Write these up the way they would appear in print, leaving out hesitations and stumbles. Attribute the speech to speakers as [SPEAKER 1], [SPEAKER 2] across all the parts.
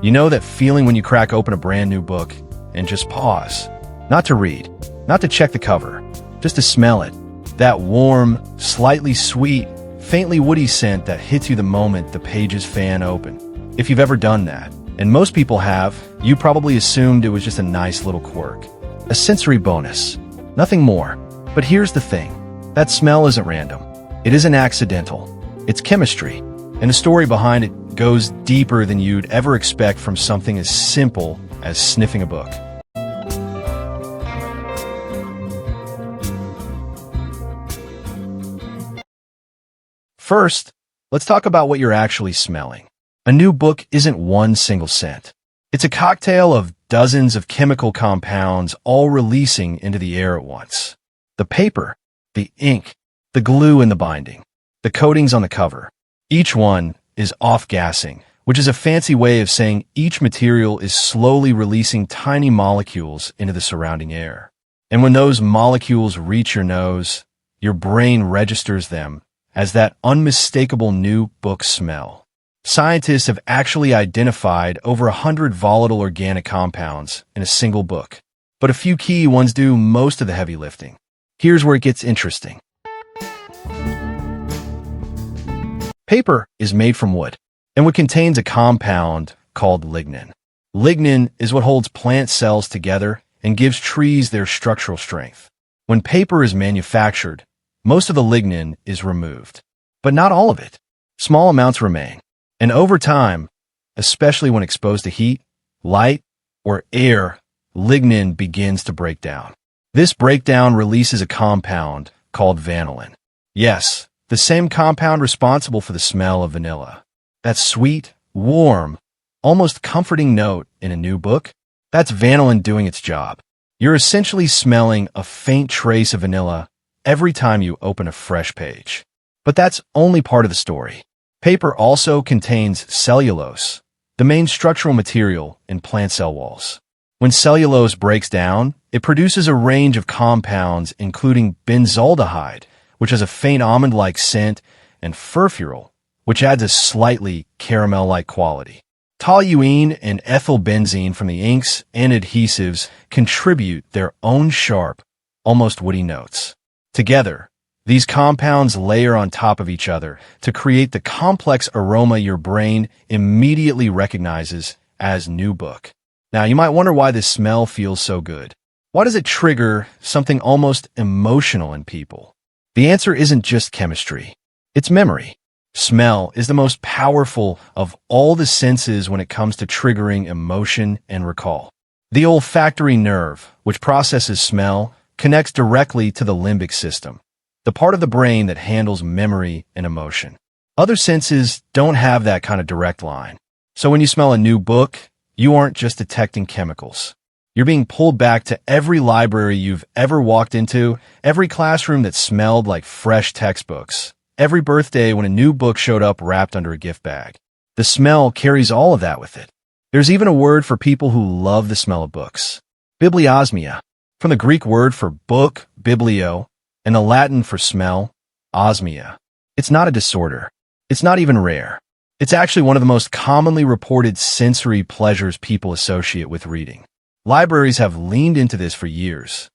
[SPEAKER 1] You know that feeling when you crack open a brand new book and just pause. Not to read, not to check the cover, just to smell it. That warm, slightly sweet, faintly woody scent that hits you the moment the pages fan open. If you've ever done that, and most people have, you probably assumed it was just a nice little quirk. A sensory bonus. Nothing more. But here's the thing. That smell isn't random. It isn't accidental. It's chemistry. And the story behind it goes deeper than you'd ever expect from something as simple as sniffing a book. First, let's talk about what you're actually smelling. A new book isn't one single scent. It's a cocktail of dozens of chemical compounds all releasing into the air at once. The paper, the ink, the glue in the binding, the coatings on the cover. Each one is off-gassing, which is a fancy way of saying each material is slowly releasing tiny molecules into the surrounding air. And when those molecules reach your nose, your brain registers them as that unmistakable new book smell. Scientists have actually identified over 100 volatile organic compounds in a single book, but a few key ones do most of the heavy lifting. Here's where it gets interesting. Paper is made from wood, and wood contains a compound called lignin. Lignin is what holds plant cells together and gives trees their structural strength. When paper is manufactured, most of the lignin is removed, but not all of it. Small amounts remain, and over time, especially when exposed to heat, light, or air, lignin begins to break down. This breakdown releases a compound called vanillin. Yes, the same compound responsible for the smell of vanilla. That sweet, warm, almost comforting note in a new book, that's vanillin doing its job. You're essentially smelling a faint trace of vanilla every time you open a fresh page. But that's only part of the story. Paper also contains cellulose, the main structural material in plant cell walls. When cellulose breaks down, it produces a range of compounds including Benzaldehyde, which has a faint almond-like scent, and Furfural, which adds a slightly caramel-like quality. Toluene and ethylbenzene from the inks and adhesives contribute their own sharp, almost woody notes. Together, these compounds layer on top of each other to create the complex aroma your brain immediately recognizes as new book. Now, you might wonder why this smell feels so good. Why does it trigger something almost emotional in people? The answer isn't just chemistry. It's memory. Smell is the most powerful of all the senses when it comes to triggering emotion and recall. The olfactory nerve, which processes smell, connects directly to the limbic system, the part of the brain that handles memory and emotion. Other senses don't have that kind of direct line. So when you smell a new book, you aren't just detecting chemicals. You're being pulled back to every library you've ever walked into, every classroom that smelled like fresh textbooks, every birthday when a new book showed up wrapped under a gift bag. The smell carries all of that with it. There's even a word for people who love the smell of books. Bibliosmia, from the Greek word for book, biblio, and the Latin for smell, osmia. It's not a disorder. It's not even rare. It's actually one of the most commonly reported sensory pleasures people associate with reading. Libraries have leaned into this for years.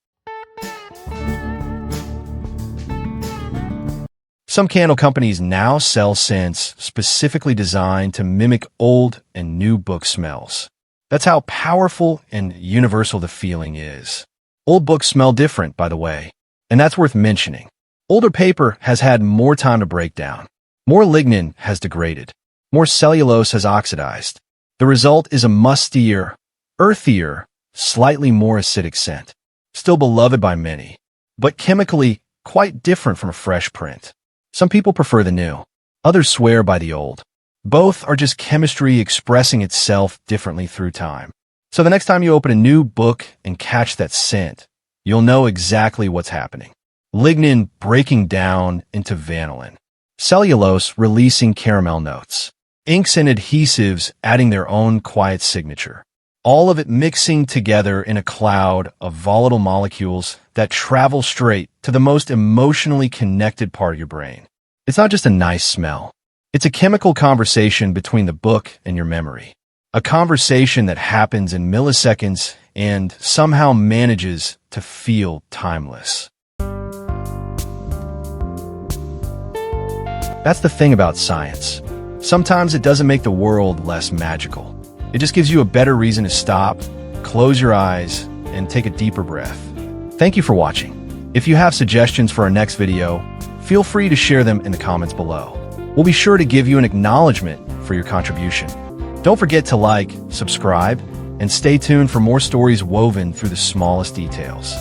[SPEAKER 1] Some candle companies now sell scents specifically designed to mimic old and new book smells. That's how powerful and universal the feeling is. Old books smell different, by the way, and that's worth mentioning. Older paper has had more time to break down. More lignin has degraded. More cellulose has oxidized. The result is a mustier, earthier, slightly more acidic scent. Still beloved by many, but chemically quite different from a fresh print. Some people prefer the new. Others swear by the old. Both are just chemistry expressing itself differently through time. So the next time you open a new book and catch that scent, you'll know exactly what's happening. Lignin breaking down into vanillin. Cellulose releasing caramel notes. Inks and adhesives adding their own quiet signature. All of it mixing together in a cloud of volatile molecules that travel straight to the most emotionally connected part of your brain. It's not just a nice smell. It's a chemical conversation between the book and your memory. A conversation that happens in milliseconds and somehow manages to feel timeless. That's the thing about science. Sometimes it doesn't make the world less magical. It just gives you a better reason to stop, close your eyes, and take a deeper breath. Thank you for watching. If you have suggestions for our next video, feel free to share them in the comments below. We'll be sure to give you an acknowledgement for your contribution. Don't forget to like, subscribe, and stay tuned for more stories woven through the smallest details.